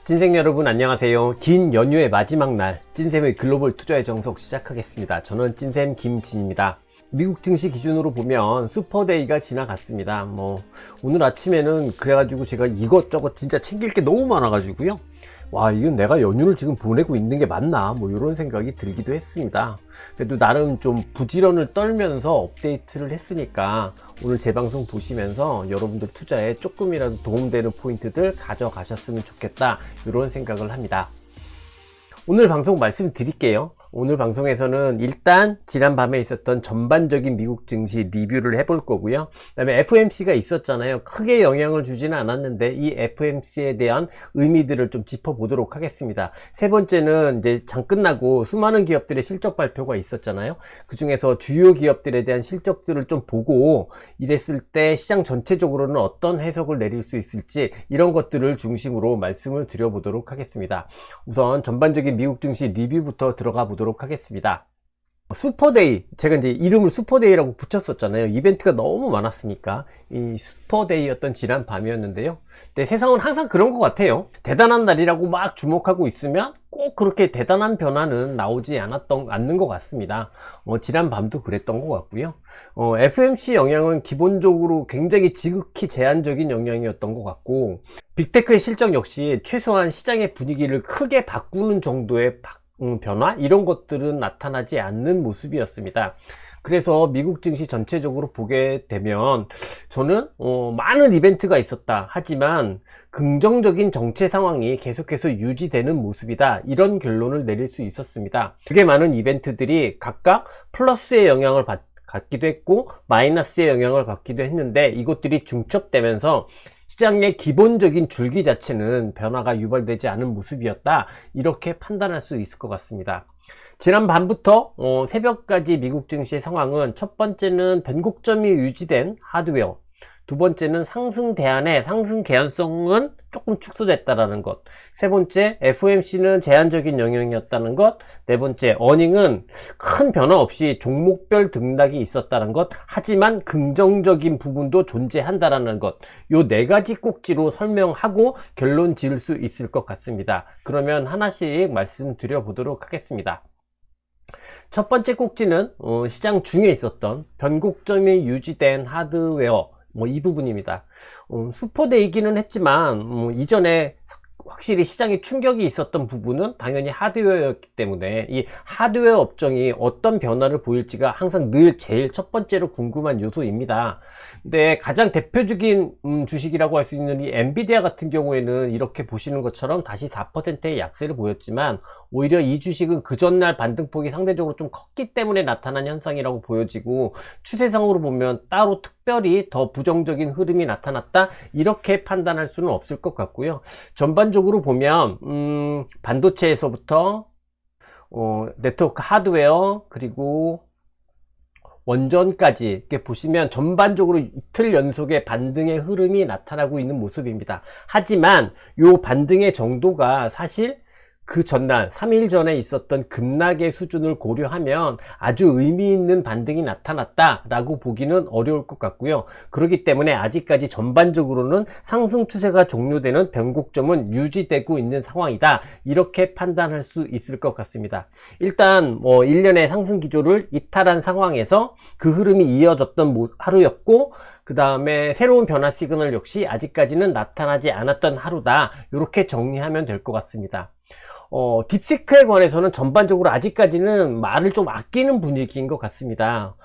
찐생 여러분 안녕하세요. 긴 연휴의 마지막 날 찐쌤의 글로벌 투자의 정석 시작하겠습니다. 저는 찐쌤 김진입니다. 미국 증시 기준으로 보면 슈퍼데이가 지나갔습니다. 오늘 아침에는 그래가지고 제가 이것저것 진짜 챙길 게 너무 많아가지고요. 와, 이건 내가 연휴를 지금 보내고 있는 게 맞나? 이런 생각이 들기도 했습니다. 그래도 나름 좀 부지런을 떨면서 업데이트를 했으니까 오늘 제 방송 보시면서 여러분들 투자에 조금이라도 도움되는 포인트들 가져가셨으면 좋겠다. 이런 생각을 합니다. 오늘 방송 말씀드릴게요. 오늘 방송에서는 일단 지난밤에 있었던 전반적인 미국 증시 리뷰를 해볼 거고요. 그 다음에 FOMC가 있었잖아요. 크게 영향을 주지는 않았는데 이 FOMC에 대한 의미들을 좀 짚어보도록 하겠습니다. 세 번째는 이제 장 끝나고 수많은 기업들의 실적 발표가 있었잖아요. 그 중에서 주요 기업들에 대한 실적들을 좀 보고 이랬을 때 시장 전체적으로는 어떤 해석을 내릴 수 있을지 이런 것들을 중심으로 말씀을 드려보도록 하겠습니다. 우선 전반적인 미국 증시 리뷰부터 들어가 보도록 하겠습니다. 슈퍼데이, 제가 이제 이름을 슈퍼데이라고 붙였었잖아요. 이벤트가 너무 많았으니까 이 슈퍼데이였던 지난 밤이었는데요. 근데 세상은 항상 그런 것 같아요. 대단한 날이라고 막 주목하고 있으면 꼭 그렇게 대단한 변화는 나오지 않는 것 같습니다. 지난 밤도 그랬던 것 같고요. FOMC 영향은 기본적으로 굉장히 지극히 제한적인 영향이었던 것 같고, 빅테크의 실적 역시 최소한 시장의 분위기를 크게 바꾸는 정도의 변화? 이런 것들은 나타나지 않는 모습이었습니다. 그래서 미국 증시 전체적으로 보게 되면 저는 많은 이벤트가 있었다 하지만 긍정적인 정체 상황이 계속해서 유지되는 모습이다, 이런 결론을 내릴 수 있었습니다. 되게 많은 이벤트들이 각각 플러스의 영향을 갖기도 했고 마이너스의 영향을 받기도 했는데 이것들이 중첩되면서 시장의 기본적인 줄기 자체는 변화가 유발되지 않은 모습이었다, 이렇게 판단할 수 있을 것 같습니다. 지난 밤부터 새벽까지 미국 증시의 상황은 첫 번째는 변곡점이 유지된 하드웨어, 두 번째는 상승 대안의 상승 개연성은 조금 축소됐다라는 것, 세 번째 FOMC는 제한적인 영향이었다는 것, 네 번째 어닝은 큰 변화 없이 종목별 등락이 있었다는 것, 하지만 긍정적인 부분도 존재한다라는 것, 요 네 가지 꼭지로 설명하고 결론 지을 수 있을 것 같습니다. 그러면 하나씩 말씀드려 보도록 하겠습니다. 첫 번째 꼭지는 시장 중에 있었던 변곡점이 유지된 하드웨어, 이 부분입니다. 슈퍼데이기는 했지만 이전에 확실히 시장에 충격이 있었던 부분은 당연히 하드웨어였기 때문에 이 하드웨어 업종이 어떤 변화를 보일지가 항상 늘 제일 첫 번째로 궁금한 요소입니다. 근데 가장 대표적인 주식이라고 할 수 있는 이 엔비디아 같은 경우에는 이렇게 보시는 것처럼 다시 4%의 약세를 보였지만 오히려 이 주식은 그 전날 반등폭이 상대적으로 좀 컸기 때문에 나타난 현상이라고 보여지고, 추세상으로 보면 따로 특별히 더 부정적인 흐름이 나타났다, 이렇게 판단할 수는 없을 것 같고요. 전반적으로 보면 반도체에서부터 네트워크 하드웨어 그리고 원전까지 이렇게 보시면 전반적으로 이틀 연속의 반등의 흐름이 나타나고 있는 모습입니다. 하지만 이 반등의 정도가 사실 그 전날 3일 전에 있었던 급락의 수준을 고려하면 아주 의미 있는 반등이 나타났다 라고 보기는 어려울 것 같고요. 그렇기 때문에 아직까지 전반적으로는 상승 추세가 종료되는 변곡점은 유지되고 있는 상황이다, 이렇게 판단할 수 있을 것 같습니다. 일단 1년의 상승 기조를 이탈한 상황에서 그 흐름이 이어졌던 하루였고, 그 다음에 새로운 변화 시그널 역시 아직까지는 나타나지 않았던 하루다, 이렇게 정리하면 될 것 같습니다. 딥시크에 관해서는 전반적으로 아직까지는 말을 좀 아끼는 분위기인 것 같습니다.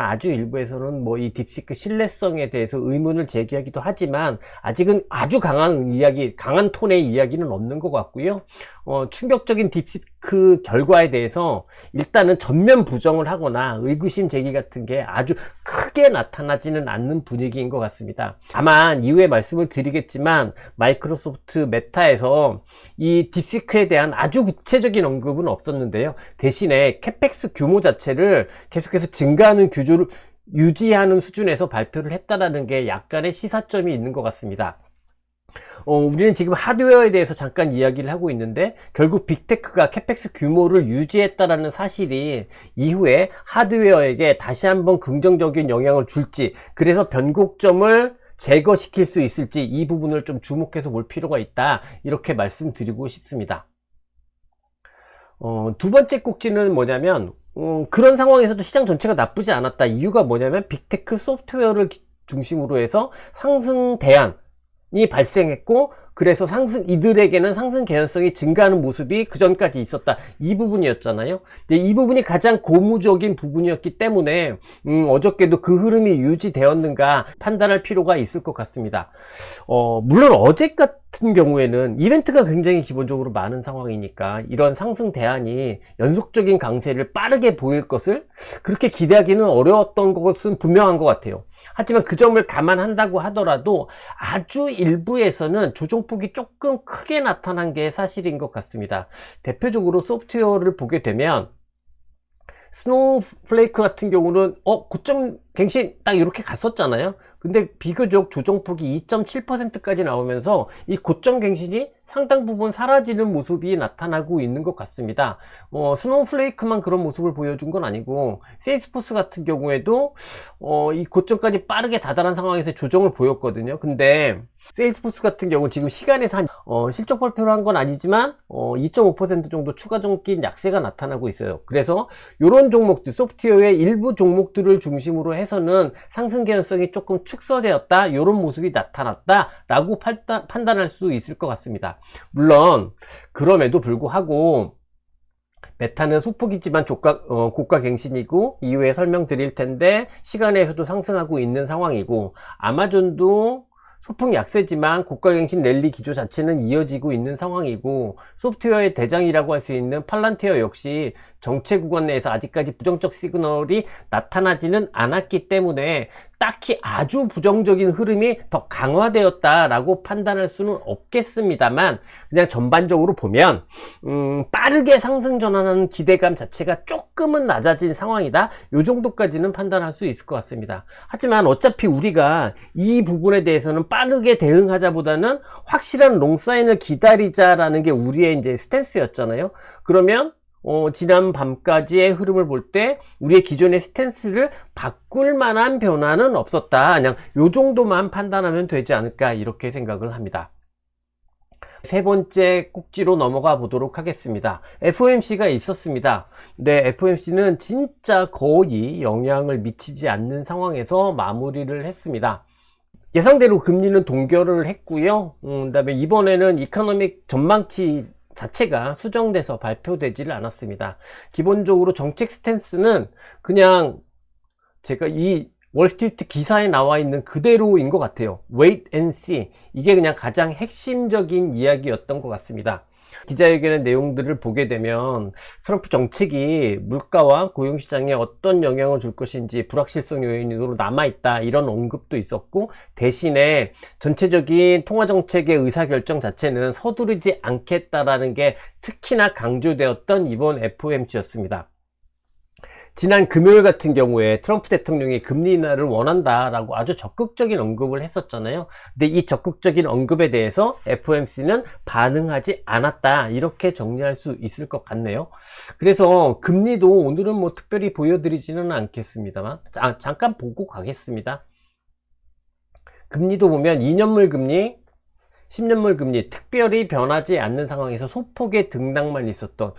아주 일부에서는 이 딥시크 신뢰성에 대해서 의문을 제기하기도 하지만 아직은 아주 강한 톤의 이야기는 없는 것 같고요. 충격적인 딥시크 결과에 대해서 일단은 전면 부정을 하거나 의구심 제기 같은 게 아주 크게 나타나지는 않는 분위기인 것 같습니다. 다만 이후에 말씀을 드리겠지만 마이크로소프트 메타에서 이 딥시크에 대한 아주 구체적인 언급은 없었는데요. 대신에 캐펙스 규모 자체를 계속해서 증가하는 규조를 유지하는 수준에서 발표를 했다는 게 약간의 시사점이 있는 것 같습니다. 우리는 지금 하드웨어에 대해서 잠깐 이야기를 하고 있는데 결국 빅테크가 캐펙스 규모를 유지했다라는 사실이 이후에 하드웨어에게 다시 한번 긍정적인 영향을 줄지, 그래서 변곡점을 제거시킬 수 있을지 이 부분을 좀 주목해서 볼 필요가 있다, 이렇게 말씀드리고 싶습니다. 두 번째 꼭지는 뭐냐면, 그런 상황에서도 시장 전체가 나쁘지 않았다. 이유가 뭐냐면 빅테크 소프트웨어를 중심으로 해서 상승 대안이 발생했고, 그래서 이들에게는 상승 개연성이 증가하는 모습이 그 전까지 있었다, 이 부분이었잖아요. 근데 이 부분이 가장 고무적인 부분이었기 때문에 어저께도 그 흐름이 유지되었는가 판단할 필요가 있을 것 같습니다. 물론 어제 같은 경우에는 이벤트가 굉장히 기본적으로 많은 상황이니까 이런 상승 대안이 연속적인 강세를 빠르게 보일 것을 그렇게 기대하기는 어려웠던 것은 분명한 것 같아요. 하지만 그 점을 감안한다고 하더라도 아주 일부에서는 조정폭이 조금 크게 나타난 게 사실인 것 같습니다. 대표적으로 소프트웨어를 보게 되면 스노우플레이크 같은 경우는 고점 갱신 딱 이렇게 갔었잖아요. 근데 비교적 조정폭이 2.7%까지 나오면서 이 고점 갱신이 상당 부분 사라지는 모습이 나타나고 있는 것 같습니다. 스노우플레이크만 그런 모습을 보여준 건 아니고 세일스포스 같은 경우에도 이 고점까지 빠르게 다다른 상황에서 조정을 보였거든요. 근데 세일스포스 같은 경우 지금 시간에서 실적 발표를 한 건 아니지만 2.5% 정도 추가적인 약세가 나타나고 있어요. 그래서 이런 종목들, 소프트웨어의 일부 종목들을 중심으로 해서는 상승 개연성이 조금 축소되었다, 이런 모습이 나타났다 라고 판단할 수 있을 것 같습니다. 물론 그럼에도 불구하고 메타는 소폭이지만 고가 갱신이고 이후에 설명드릴 텐데 시간에서도 상승하고 있는 상황이고, 아마존도 소폭 약세지만 고가갱신 랠리 기조 자체는 이어지고 있는 상황이고, 소프트웨어의 대장이라고 할 수 있는 팔란티어 역시 정체 구간 내에서 아직까지 부정적 시그널이 나타나지는 않았기 때문에 딱히 아주 부정적인 흐름이 더 강화되었다라고 판단할 수는 없겠습니다만, 그냥 전반적으로 보면 빠르게 상승 전환하는 기대감 자체가 조금은 낮아진 상황이다, 이 정도까지는 판단할 수 있을 것 같습니다. 하지만 어차피 우리가 이 부분에 대해서는 빠르게 대응하자보다는 확실한 롱사인을 기다리자라는 게 우리의 이제 스탠스였잖아요. 그러면 지난 밤까지의 흐름을 볼 때 우리의 기존의 스탠스를 바꿀 만한 변화는 없었다, 그냥 요 정도만 판단하면 되지 않을까, 이렇게 생각을 합니다. 세 번째 꼭지로 넘어가 보도록 하겠습니다. FOMC가 있었습니다. 근데 FOMC는 진짜 거의 영향을 미치지 않는 상황에서 마무리를 했습니다. 예상대로 금리는 동결을 했고요. 그다음에 이번에는 이코노믹 전망치 자체가 수정돼서 발표되지를 않았습니다. 기본적으로 정책 스탠스는 그냥 제가 이 월스트리트 기사에 나와 있는 그대로인 것 같아요. Wait and see, 이게 그냥 가장 핵심적인 이야기였던 것 같습니다. 기자회견의 내용들을 보게 되면 트럼프 정책이 물가와 고용시장에 어떤 영향을 줄 것인지 불확실성 요인으로 남아있다, 이런 언급도 있었고, 대신에 전체적인 통화정책의 의사결정 자체는 서두르지 않겠다라는 게 특히나 강조되었던 이번 FOMC였습니다. 지난 금요일 같은 경우에 트럼프 대통령이 금리 인하를 원한다라고 아주 적극적인 언급을 했었잖아요. 근데 이 적극적인 언급에 대해서 FOMC는 반응하지 않았다, 이렇게 정리할 수 있을 것 같네요. 그래서 금리도 오늘은 뭐 특별히 보여드리지는 않겠습니다만 잠깐 보고 가겠습니다. 금리도 보면 2년물 금리, 10년물 금리 특별히 변하지 않는 상황에서 소폭의 등락만 있었던,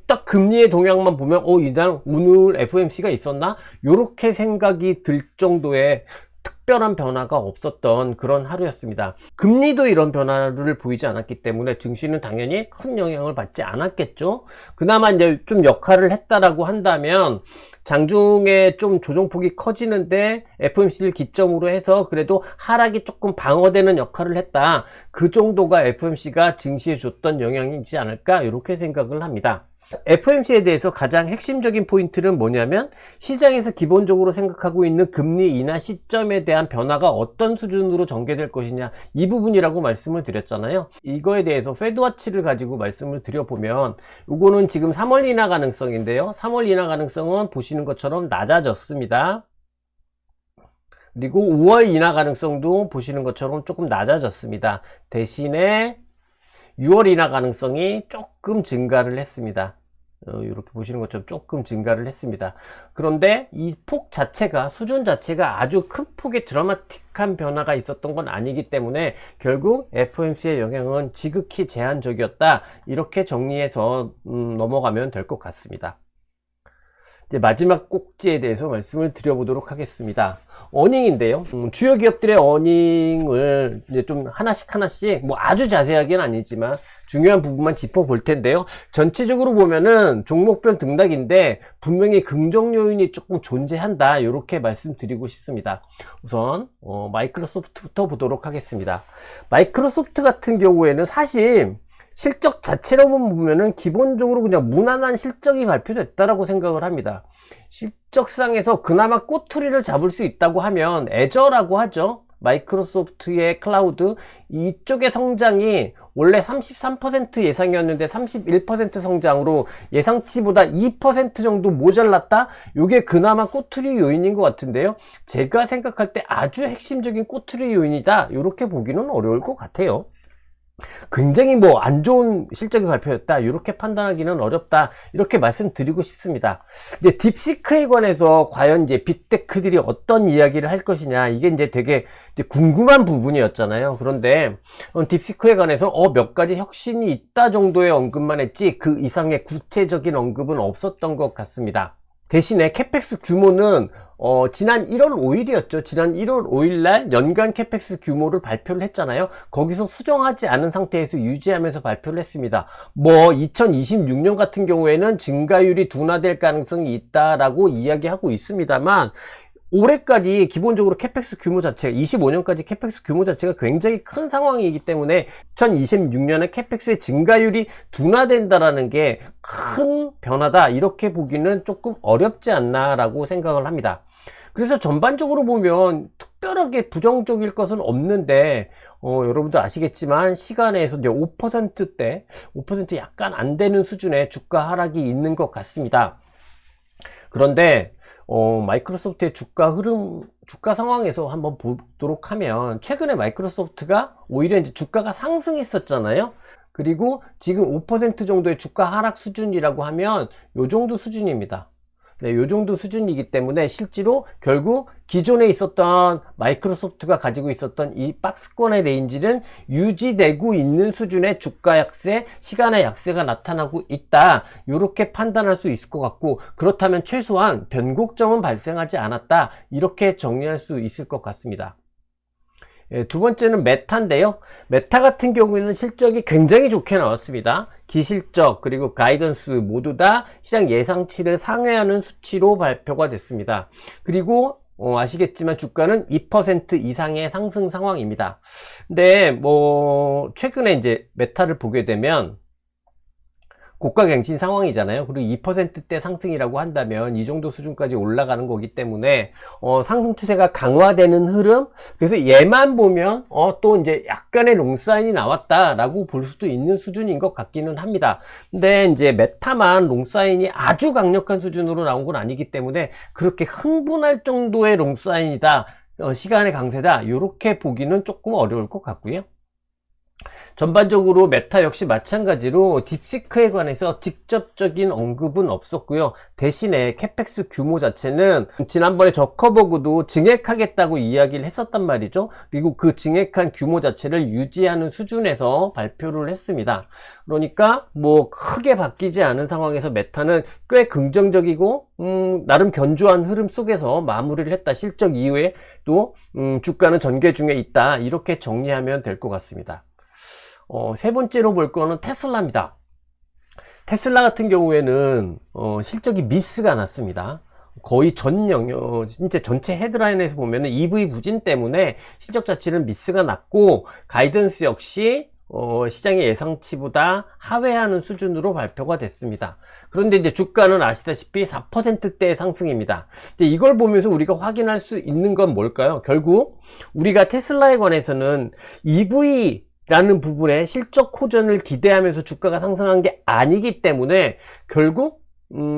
딱 금리의 동향만 보면 이날 오늘 FOMC가 있었나? 요렇게 생각이 들 정도의 특별한 변화가 없었던 그런 하루였습니다. 금리도 이런 변화를 보이지 않았기 때문에 증시는 당연히 큰 영향을 받지 않았겠죠. 그나마 이제 좀 역할을 했다라고 한다면 장중에 좀 조정폭이 커지는데 FOMC를 기점으로 해서 그래도 하락이 조금 방어되는 역할을 했다, 그 정도가 FOMC가 증시에 줬던 영향이지 않을까, 이렇게 생각을 합니다. FOMC에 대해서 가장 핵심적인 포인트는 뭐냐면, 시장에서 기본적으로 생각하고 있는 금리 인하 시점에 대한 변화가 어떤 수준으로 전개될 것이냐, 이 부분이라고 말씀을 드렸잖아요. 이거에 대해서 페드와치를 가지고 말씀을 드려보면, 이거는 지금 3월 인하 가능성인데요, 3월 인하 가능성은 보시는 것처럼 낮아졌습니다. 그리고 5월 인하 가능성도 보시는 것처럼 조금 낮아졌습니다. 대신에 6월 인하 가능성이 조금 증가를 했습니다. 이렇게 보시는 것처럼 조금 증가를 했습니다. 그런데 이 폭 자체가, 수준 자체가 아주 큰 폭의 드라마틱한 변화가 있었던 건 아니기 때문에 결국 FOMC의 영향은 지극히 제한적이었다, 이렇게 정리해서 넘어가면 될 것 같습니다. 이제 마지막 꼭지에 대해서 말씀을 드려보도록 하겠습니다. 어닝인데요. 주요 기업들의 어닝을 이제 좀 하나씩 뭐 아주 자세하게는 아니지만 중요한 부분만 짚어볼 텐데요. 전체적으로 보면은 종목별 등락인데 분명히 긍정 요인이 조금 존재한다, 이렇게 말씀드리고 싶습니다. 우선 마이크로소프트부터 보도록 하겠습니다. 마이크로소프트 같은 경우에는 사실 실적 자체로 보면은 기본적으로 그냥 무난한 실적이 발표됐다라고 생각을 합니다. 실적상에서 그나마 꼬투리를 잡을 수 있다고 하면 애저라고 하죠. 마이크로소프트의 클라우드 이쪽의 성장이 원래 33% 예상이었는데 31% 성장으로 예상치보다 2% 정도 모자랐다? 이게 그나마 꼬투리 요인인 것 같은데요. 제가 생각할 때 아주 핵심적인 꼬투리 요인이다, 이렇게 보기는 어려울 것 같아요. 굉장히 뭐 안 좋은 실적이 발표였다, 이렇게 판단하기는 어렵다, 이렇게 말씀드리고 싶습니다. 이제 딥시크에 관해서 과연 이제 빅테크들이 어떤 이야기를 할 것이냐, 이게 이제 되게 이제 궁금한 부분이었잖아요. 그런데 딥시크에 관해서 몇 가지 혁신이 있다 정도의 언급만 했지 그 이상의 구체적인 언급은 없었던 것 같습니다. 대신에 캐펙스 규모는 지난 1월 5일이었죠. 지난 1월 5일 날 연간 캐펙스 규모를 발표를 했잖아요. 거기서 수정하지 않은 상태에서 유지하면서 발표를 했습니다. 2026년 같은 경우에는 증가율이 둔화될 가능성이 있다라고 이야기하고 있습니다만, 올해까지 기본적으로 캐펙스 규모 자체가, 25년까지 캐펙스 규모 자체가 굉장히 큰 상황이기 때문에 2026년에 캐펙스의 증가율이 둔화된다라는 게 큰 변화다, 이렇게 보기는 조금 어렵지 않나 라고 생각을 합니다. 그래서 전반적으로 보면 특별하게 부정적일 것은 없는데 여러분도 아시겠지만 시간에서 이제 5%대 5% 약간 안 되는 수준의 주가 하락이 있는 것 같습니다. 그런데 마이크로소프트의 주가 상황에서 한번 보도록 하면, 최근에 마이크로소프트가 오히려 이제 주가가 상승했었잖아요. 그리고 지금 5% 정도의 주가 하락 수준이라고 하면 요 정도 수준입니다. 네, 요 정도 수준이기 때문에 실제로 결국 기존에 있었던 마이크로소프트가 가지고 있었던 이 박스권의 레인지는 유지되고 있는 수준의 주가 약세, 시간의 약세가 나타나고 있다, 이렇게 판단할 수 있을 것 같고, 그렇다면 최소한 변곡점은 발생하지 않았다, 이렇게 정리할 수 있을 것 같습니다. 두 번째는 메타인데요. 메타 같은 경우에는 실적이 굉장히 좋게 나왔습니다. 기실적 그리고 가이던스 모두 다 시장 예상치를 상회하는 수치로 발표가 됐습니다. 그리고 아시겠지만 주가는 2% 이상의 상승 상황입니다. 근데 최근에 이제 메타를 보게 되면 고가갱신 상황이잖아요. 그리고 2%대 상승이라고 한다면 이 정도 수준까지 올라가는 거기 때문에 상승 추세가 강화되는 흐름, 그래서 얘만 보면 또 이제 약간의 롱사인이 나왔다라고 볼 수도 있는 수준인 것 같기는 합니다. 근데 이제 메타만 롱사인이 아주 강력한 수준으로 나온 건 아니기 때문에 그렇게 흥분할 정도의 롱사인이다, 시간의 강세다, 이렇게 보기는 조금 어려울 것 같고요. 전반적으로 메타 역시 마찬가지로 딥시크에 관해서 직접적인 언급은 없었고요. 대신에 캐펙스 규모 자체는 지난번에 저커버그도 증액하겠다고 이야기를 했었단 말이죠. 그리고 그 증액한 규모 자체를 유지하는 수준에서 발표를 했습니다. 그러니까 크게 바뀌지 않은 상황에서 메타는 꽤 긍정적이고 나름 견조한 흐름 속에서 마무리를 했다. 실적 이후에 또 주가는 전개 중에 있다, 이렇게 정리하면 될 것 같습니다. 세 번째로 볼 거는 테슬라입니다. 테슬라 같은 경우에는 실적이 미스가 났습니다. 거의 진짜 전체 헤드라인에서 보면은 EV 부진 때문에 실적 자체는 미스가 났고, 가이던스 역시 시장의 예상치보다 하회하는 수준으로 발표가 됐습니다. 그런데 이제 주가는 아시다시피 4%대의 상승입니다. 이걸 보면서 우리가 확인할 수 있는 건 뭘까요? 결국 우리가 테슬라에 관해서는 EV 라는 부분에 실적 호전을 기대하면서 주가가 상승한 게 아니기 때문에 결국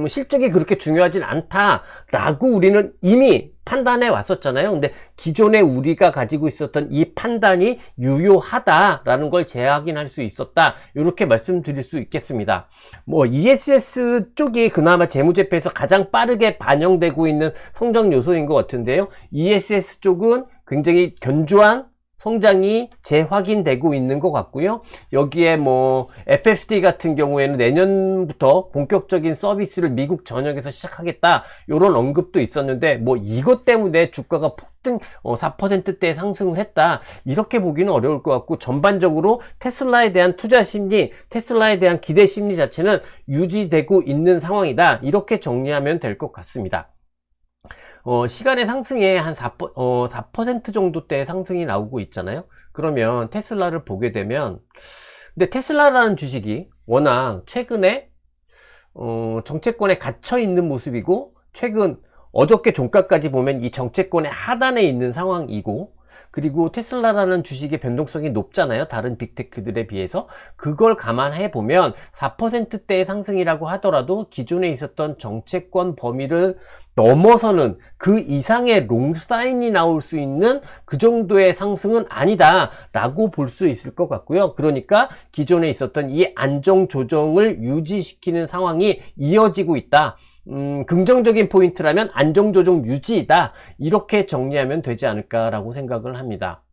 실적이 그렇게 중요하진 않다라고 우리는 이미 판단해 왔었잖아요. 근데 기존에 우리가 가지고 있었던 이 판단이 유효하다라는 걸 재확인할 수 있었다. 이렇게 말씀드릴 수 있겠습니다. 뭐 ESS 쪽이 그나마 재무제표에서 가장 빠르게 반영되고 있는 성장 요소인 것 같은데요. ESS 쪽은 굉장히 견조한 성장이 재확인되고 있는 것 같고요. 여기에 뭐 FSD 같은 경우에는 내년부터 본격적인 서비스를 미국 전역에서 시작하겠다 이런 언급도 있었는데 뭐 이것 때문에 주가가 폭등 4%대 상승을 했다 이렇게 보기는 어려울 것 같고, 전반적으로 테슬라에 대한 투자 심리, 테슬라에 대한 기대 심리 자체는 유지되고 있는 상황이다 이렇게 정리하면 될 것 같습니다. 시간의 상승에 한 4% 정도대 상승이 나오고 있잖아요. 그러면 테슬라를 보게 되면, 근데 테슬라라는 주식이 워낙 최근에 정체권에 갇혀 있는 모습이고, 최근 어저께 종가까지 보면 이 정체권의 하단에 있는 상황이고, 그리고 테슬라라는 주식의 변동성이 높잖아요. 다른 빅테크들에 비해서. 그걸 감안해 보면 4%대의 상승이라고 하더라도 기존에 있었던 정체권 범위를 넘어서는 그 이상의 롱사인이 나올 수 있는 그 정도의 상승은 아니다 라고 볼 수 있을 것 같고요. 그러니까 기존에 있었던 이 안정 조정을 유지시키는 상황이 이어지고 있다. 긍정적인 포인트라면 안정조정 유지이다 이렇게 정리하면 되지 않을까 라고 생각을 합니다.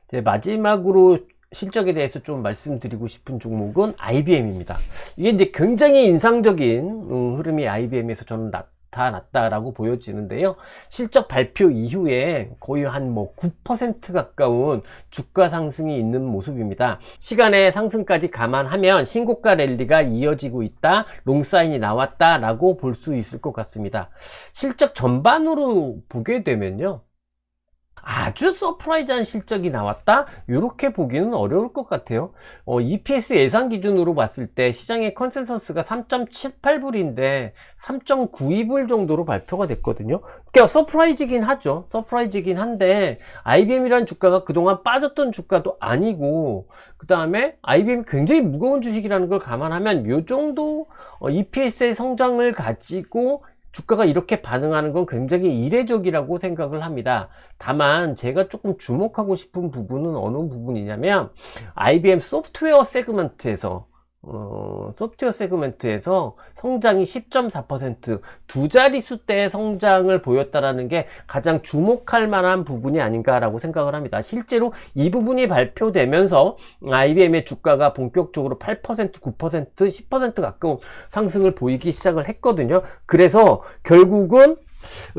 이제 마지막으로 실적에 대해서 좀 말씀드리고 싶은 종목은 IBM입니다. 이게 이제 굉장히 인상적인 흐름이 IBM에서 저는 나타났다라고 보여지는데요. 실적 발표 이후에 거의 한 9% 가까운 주가 상승이 있는 모습입니다. 시간의 상승까지 감안하면 신고가 랠리가 이어지고 있다, 롱사인이 나왔다라고 볼 수 있을 것 같습니다. 실적 전반으로 보게 되면요, 아주 서프라이즈한 실적이 나왔다 이렇게 보기는 어려울 것 같아요. EPS 예상 기준으로 봤을 때 시장의 컨센서스가 3.78불인데 3.92불 정도로 발표가 됐거든요. 그러니까 서프라이즈긴 하죠. 서프라이즈긴 한데 IBM이라는 주가가 그동안 빠졌던 주가도 아니고, 그 다음에 IBM이 굉장히 무거운 주식이라는 걸 감안하면 이 정도 EPS의 성장을 가지고 주가가 이렇게 반응하는 건 굉장히 이례적이라고 생각을 합니다. 다만 제가 조금 주목하고 싶은 부분은 어느 부분이냐면, IBM 소프트웨어 세그먼트에서 성장이 10.4% 두 자릿수대의 성장을 보였다라는 게 가장 주목할 만한 부분이 아닌가라고 생각을 합니다. 실제로 이 부분이 발표되면서 IBM의 주가가 본격적으로 8%, 9%, 10% 가까운 상승을 보이기 시작을 했거든요. 그래서 결국은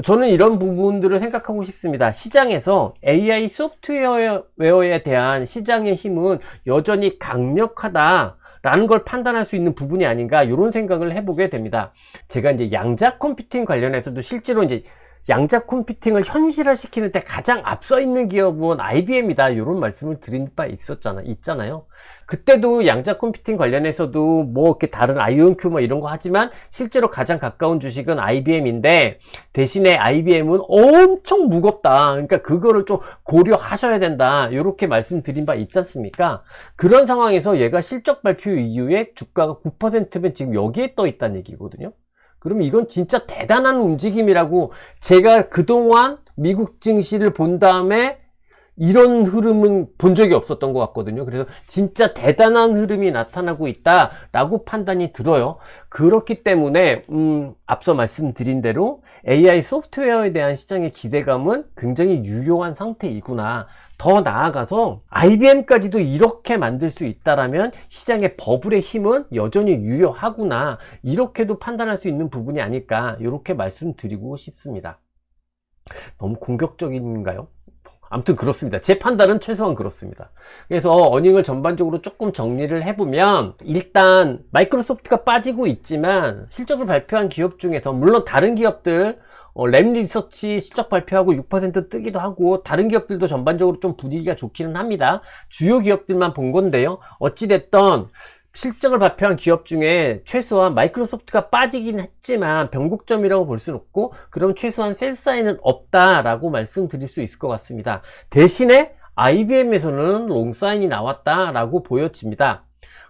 저는 이런 부분들을 생각하고 싶습니다. 시장에서 AI 소프트웨어에 대한 시장의 힘은 여전히 강력하다 라는 걸 판단할 수 있는 부분이 아닌가, 이런 생각을 해보게 됩니다. 제가 이제 양자 컴퓨팅 관련해서도 실제로 이제 양자 컴퓨팅을 현실화시키는 데 가장 앞서 있는 기업은 IBM이다 이런 말씀을 드린 바 있잖아요. 그때도 양자 컴퓨팅 관련해서도 뭐 이렇게 다른 아이온큐 뭐 이런 거 하지만 실제로 가장 가까운 주식은 IBM인데, 대신에 IBM은 엄청 무겁다, 그러니까 그거를 좀 고려하셔야 된다 이렇게 말씀드린 바 있지 않습니까? 그런 상황에서 얘가 실적 발표 이후에 주가가 9%면 지금 여기에 떠 있다는 얘기거든요. 그럼 이건 진짜 대단한 움직임이라고, 제가 그동안 미국 증시를 본 다음에 이런 흐름은 본 적이 없었던 것 같거든요. 그래서 진짜 대단한 흐름이 나타나고 있다라고 판단이 들어요. 그렇기 때문에 앞서 말씀드린 대로 AI 소프트웨어에 대한 시장의 기대감은 굉장히 유효한 상태이구나. 더 나아가서 IBM까지도 이렇게 만들 수 있다라면 시장의 버블의 힘은 여전히 유효하구나, 이렇게도 판단할 수 있는 부분이 아닐까, 이렇게 말씀드리고 싶습니다. 너무 공격적인가요? 아무튼 그렇습니다. 제 판단은 최소한 그렇습니다. 그래서 어닝을 전반적으로 조금 정리를 해보면, 일단 마이크로소프트가 빠지고 있지만 실적을 발표한 기업 중에서 물론 다른 기업들 램리서치 실적 발표하고 6% 뜨기도 하고 다른 기업들도 전반적으로 좀 분위기가 좋기는 합니다. 주요 기업들만 본 건데요, 어찌됐던 실적을 발표한 기업 중에 최소한 마이크로소프트가 빠지긴 했지만 변곡점이라고 볼 수는 없고, 그럼 최소한 셀사인은 없다라고 말씀드릴 수 있을 것 같습니다. 대신에 IBM에서는 롱사인이 나왔다라고 보여집니다.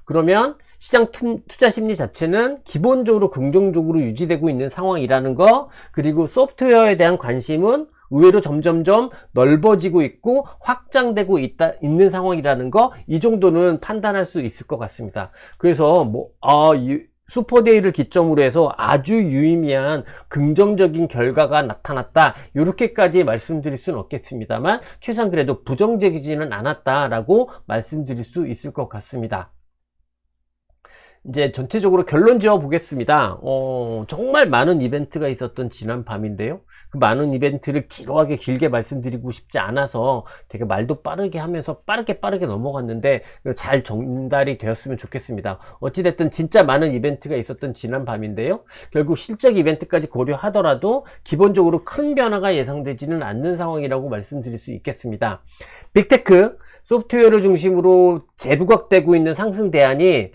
그러면 시장 투자 심리 자체는 기본적으로 긍정적으로 유지되고 있는 상황이라는 거, 그리고 소프트웨어에 대한 관심은 의외로 점점점 넓어지고 있고 확장되고 있는 상황이라는 거, 이 정도는 판단할 수 있을 것 같습니다. 그래서 슈퍼데이를 기점으로 해서 아주 유의미한 긍정적인 결과가 나타났다, 이렇게까지 말씀드릴 수는 없겠습니다만 최소한 그래도 부정적이지는 않았다라고 말씀드릴 수 있을 것 같습니다. 이제 전체적으로 결론 지어 보겠습니다. 정말 많은 이벤트가 있었던 지난 밤인데요. 그 많은 이벤트를 지루하게 길게 말씀드리고 싶지 않아서 되게 말도 빠르게 하면서 빠르게 넘어갔는데 잘 전달이 되었으면 좋겠습니다. 어찌됐든 진짜 많은 이벤트가 있었던 지난 밤인데요. 결국 실적 이벤트까지 고려하더라도 기본적으로 큰 변화가 예상되지는 않는 상황이라고 말씀드릴 수 있겠습니다. 빅테크, 소프트웨어를 중심으로 재부각되고 있는 상승 대안이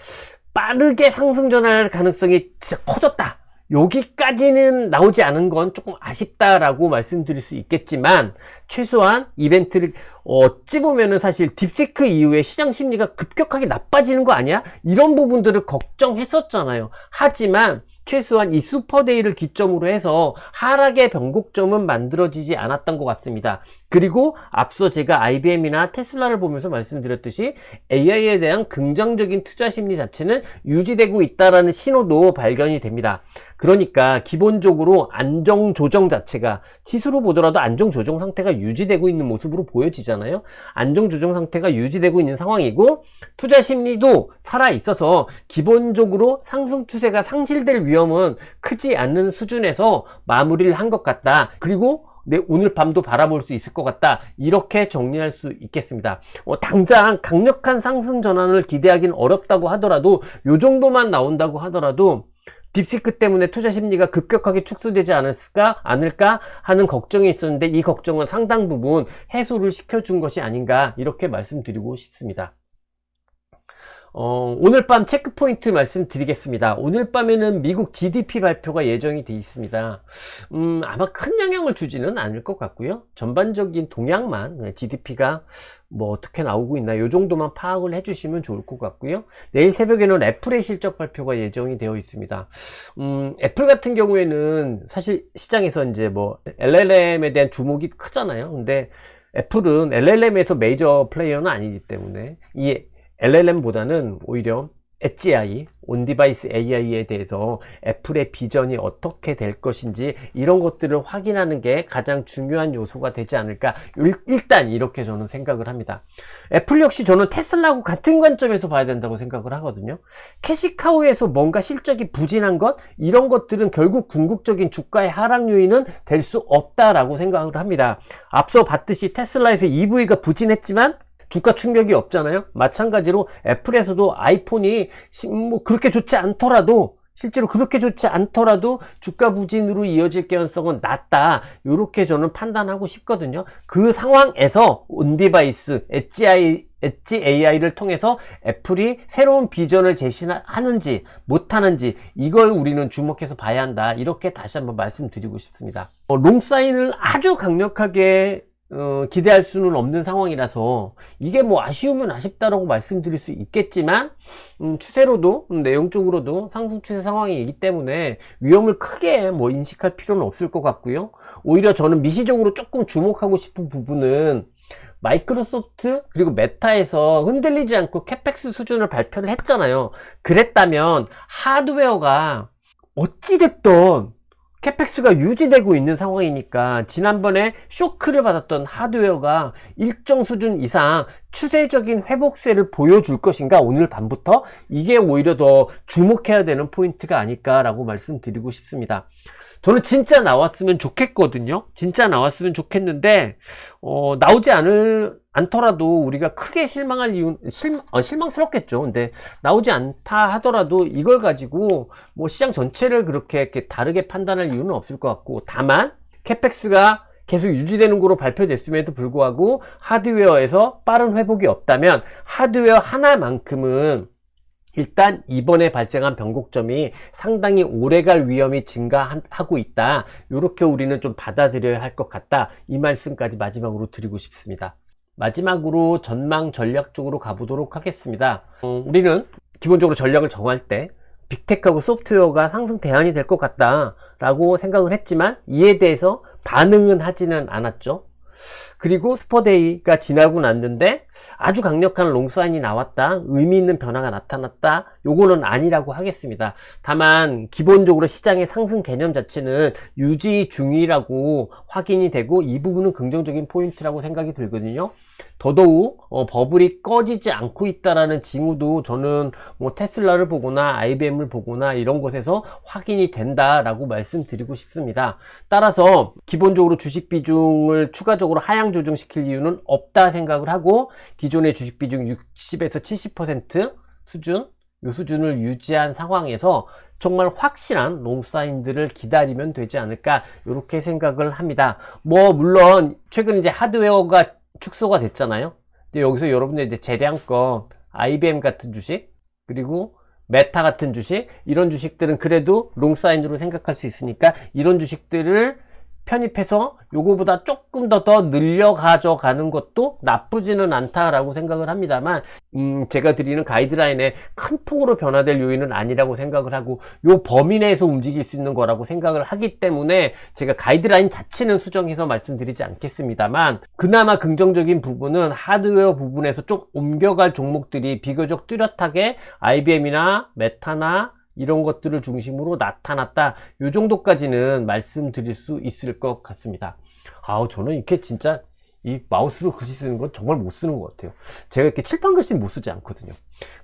빠르게 상승 전환할 가능성이 진짜 커졌다, 여기까지는 나오지 않은 건 조금 아쉽다라고 말씀드릴 수 있겠지만, 최소한 이벤트를 어찌 보면은 사실 딥시크 이후에 시장 심리가 급격하게 나빠지는 거 아니야? 이런 부분들을 걱정했었잖아요. 하지만 최소한 이 슈퍼데이를 기점으로 해서 하락의 변곡점은 만들어지지 않았던 것 같습니다. 그리고 앞서 제가 IBM이나 테슬라를 보면서 말씀드렸듯이 AI에 대한 긍정적인 투자 심리 자체는 유지되고 있다는 신호도 발견이 됩니다. 그러니까 기본적으로 안정 조정 자체가, 지수로 보더라도 안정 조정 상태가 유지되고 있는 모습으로 보여지잖아요. 안정 조정 상태가 유지되고 있는 상황이고 투자 심리도 살아 있어서 기본적으로 상승 추세가 상실될 위험은 크지 않는 수준에서 마무리를 한 것 같다. 그리고 오늘 밤도 바라볼 수 있을 것 같다, 이렇게 정리할 수 있겠습니다. 당장 강력한 상승 전환을 기대하기는 어렵다고 하더라도, 요 정도만 나온다고 하더라도 딥시크 때문에 투자 심리가 급격하게 축소되지 않을까 하는 걱정이 있었는데, 이 걱정은 상당 부분 해소를 시켜준 것이 아닌가, 이렇게 말씀드리고 싶습니다. 오늘 밤 체크포인트 말씀드리겠습니다. 오늘 밤에는 미국 GDP 발표가 예정이 되어 있습니다. 아마 큰 영향을 주지는 않을 것 같고요. 전반적인 동향만, GDP가 뭐 어떻게 나오고 있나, 요 정도만 파악을 해주시면 좋을 것 같고요. 내일 새벽에는 애플의 실적 발표가 예정이 되어 있습니다. 애플 같은 경우에는 사실 시장에서 이제 뭐 LLM에 대한 주목이 크잖아요. 근데 애플은 LLM에서 메이저 플레이어는 아니기 때문에 이 LLM보다는 오히려 엣지 AI, 온디바이스 AI에 대해서 애플의 비전이 어떻게 될 것인지, 이런 것들을 확인하는 게 가장 중요한 요소가 되지 않을까, 일단 이렇게 저는 생각을 합니다. 애플 역시 저는 테슬라하고 같은 관점에서 봐야 된다고 생각을 하거든요. 캐시카우에서 뭔가 실적이 부진한 것, 이런 것들은 결국 궁극적인 주가의 하락 요인은 될 수 없다라고 생각을 합니다. 앞서 봤듯이 테슬라에서 EV가 부진했지만 주가 충격이 없잖아요. 마찬가지로 애플에서도 아이폰이 뭐 그렇게 좋지 않더라도, 실제로 그렇게 좋지 않더라도 주가 부진으로 이어질 가능성은 낮다, 이렇게 저는 판단하고 싶거든요. 그 상황에서 온디바이스, 엣지 AI를 통해서 애플이 새로운 비전을 제시하는지 못하는지, 이걸 우리는 주목해서 봐야 한다, 이렇게 다시 한번 말씀드리고 싶습니다. 롱사인을 아주 강력하게 기대할 수는 없는 상황이라서 이게 뭐 아쉬우면 아쉽다라고 말씀드릴 수 있겠지만, 추세로도 내용적으로도 상승 추세 상황이기 때문에 위험을 크게 뭐 인식할 필요는 없을 것 같고요. 오히려 저는 미시적으로 조금 주목하고 싶은 부분은 마이크로소프트 그리고 메타에서 흔들리지 않고 캐펙스 수준을 발표를 했잖아요. 그랬다면 하드웨어가 어찌됐든 캐펙스가 유지되고 있는 상황이니까 지난번에 쇼크를 받았던 하드웨어가 일정 수준 이상 추세적인 회복세를 보여줄 것인가, 오늘 밤부터, 이게 오히려 더 주목해야 되는 포인트가 아닐까라고 말씀드리고 싶습니다. 저는 진짜 나왔으면 좋겠거든요. 진짜 나왔으면 좋겠는데 나오지 않더라도 우리가 크게 실망할 이유는 실망스럽겠죠. 근데 나오지 않다 하더라도 이걸 가지고 뭐 시장 전체를 그렇게 다르게 판단할 이유는 없을 것 같고, 다만 캐펙스가 계속 유지되는 거로 발표됐음에도 불구하고 하드웨어에서 빠른 회복이 없다면 하드웨어 하나만큼은 일단 이번에 발생한 변곡점이 상당히 오래갈 위험이 증가하고 있다, 이렇게 우리는 좀 받아들여야 할 것 같다, 이 말씀까지 마지막으로 드리고 싶습니다. 마지막으로 전망 전략 쪽으로 가보도록 하겠습니다. 우리는 기본적으로 전략을 정할 때 빅테크하고 소프트웨어가 상승 대안이 될 것 같다 라고 생각을 했지만 이에 대해서 반응은 하지는 않았죠. 그리고 슈퍼데이가 지나고 났는데 아주 강력한 롱사인이 나왔다, 의미 있는 변화가 나타났다, 요거는 아니라고 하겠습니다. 다만 기본적으로 시장의 상승 개념 자체는 유지 중이라고 확인이 되고 이 부분은 긍정적인 포인트라고 생각이 들거든요. 더더욱 버블이 꺼지지 않고 있다라는 징후도 저는 뭐 테슬라를 보거나 IBM을 보거나 이런 곳에서 확인이 된다라고 말씀드리고 싶습니다. 따라서 기본적으로 주식 비중을 추가적으로 하향 조정시킬 이유는 없다 생각을 하고 기존의 주식 비중 60에서 70% 수준, 이 수준을 유지한 상황에서 정말 확실한 롱사인들을 기다리면 되지 않을까 이렇게 생각을 합니다. 뭐 물론 최근 이제 하드웨어가 축소가 됐잖아요. 근데 여기서 여러분들 이제 재량권 IBM 같은 주식 그리고 메타 같은 주식, 이런 주식들은 그래도 롱사인으로 생각할 수 있으니까 이런 주식들을 편입해서 요거보다 조금 더 늘려 가져가는 것도 나쁘지는 않다라고 생각을 합니다만 제가 드리는 가이드라인에 큰 폭으로 변화될 요인은 아니라고 생각을 하고 요 범위 내에서 움직일 수 있는 거라고 생각을 하기 때문에 제가 가이드라인 자체는 수정해서 말씀드리지 않겠습니다만 그나마 긍정적인 부분은 하드웨어 부분에서 좀 옮겨갈 종목들이 비교적 뚜렷하게 IBM이나 메타나 이런 것들을 중심으로 나타났다. 요 정도까지는 말씀드릴 수 있을 것 같습니다. 저는 이렇게 진짜 이 마우스로 글씨 쓰는 건 정말 못 쓰는 것 같아요. 제가 이렇게 칠판 글씨는 못 쓰지 않거든요.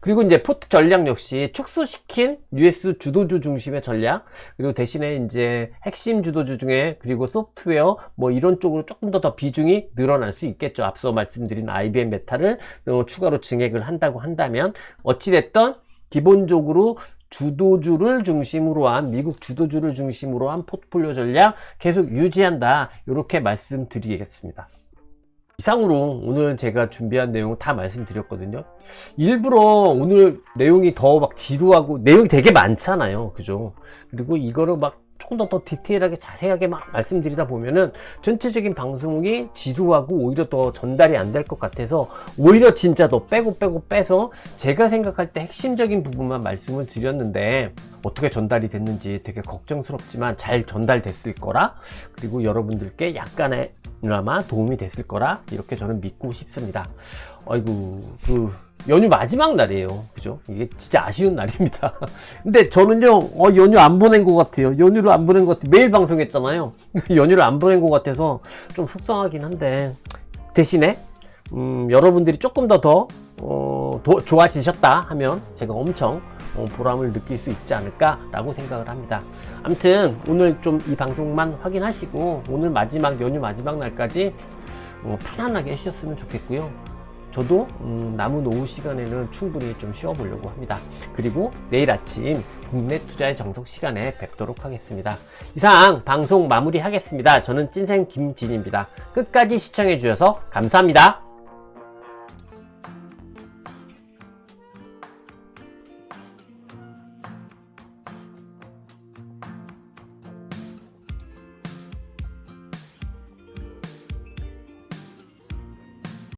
그리고 이제 포트 전략 역시 축소시킨 US 주도주 중심의 전략, 그리고 대신에 이제 핵심 주도주 중에 그리고 소프트웨어 뭐 이런 쪽으로 조금 더 비중이 늘어날 수 있겠죠. 앞서 말씀드린 IBM 메타를 추가로 증액을 한다고 한다면 어찌됐든 기본적으로 주도주를 중심으로 한 미국 주도주를 중심으로 한 포트폴리오 전략 계속 유지한다 이렇게 말씀드리겠습니다. 이상으로 오늘 제가 준비한 내용 다 말씀드렸거든요. 일부러 오늘 내용이 더 막 지루하고 내용이 되게 많잖아요, 그죠? 그리고 이거를 막 조금 더 디테일하게 자세하게 막 말씀드리다 보면은 전체적인 방송이 지루하고 오히려 더 전달이 안 될 것 같아서 오히려 진짜 더 빼고 빼서 제가 생각할 때 핵심적인 부분만 말씀을 드렸는데 어떻게 전달이 됐는지 되게 걱정스럽지만 잘 전달됐을 거라, 그리고 여러분들께 약간의나마 도움이 됐을 거라 이렇게 저는 믿고 싶습니다. 아이고, 연휴 마지막 날이에요. 그죠? 이게 진짜 아쉬운 날입니다. 근데 저는요, 연휴 안 보낸 것 같아요. 연휴를 안 보낸 것 같아요. 매일 방송했잖아요. 연휴를 안 보낸 것 같아서 좀 속상하긴 한데, 대신에, 여러분들이 조금 더 좋아지셨다 하면 제가 엄청 보람을 느낄 수 있지 않을까라고 생각을 합니다. 아무튼 오늘 좀 이 방송만 확인하시고 오늘 연휴 마지막 날까지 편안하게 쉬었으면 좋겠고요. 저도 남은 오후 시간에는 충분히 좀 쉬어보려고 합니다. 그리고 내일 아침 국내 투자의 정석 시간에 뵙도록 하겠습니다. 이상 방송 마무리하겠습니다. 저는 찐생 김진입니다. 끝까지 시청해 주셔서 감사합니다.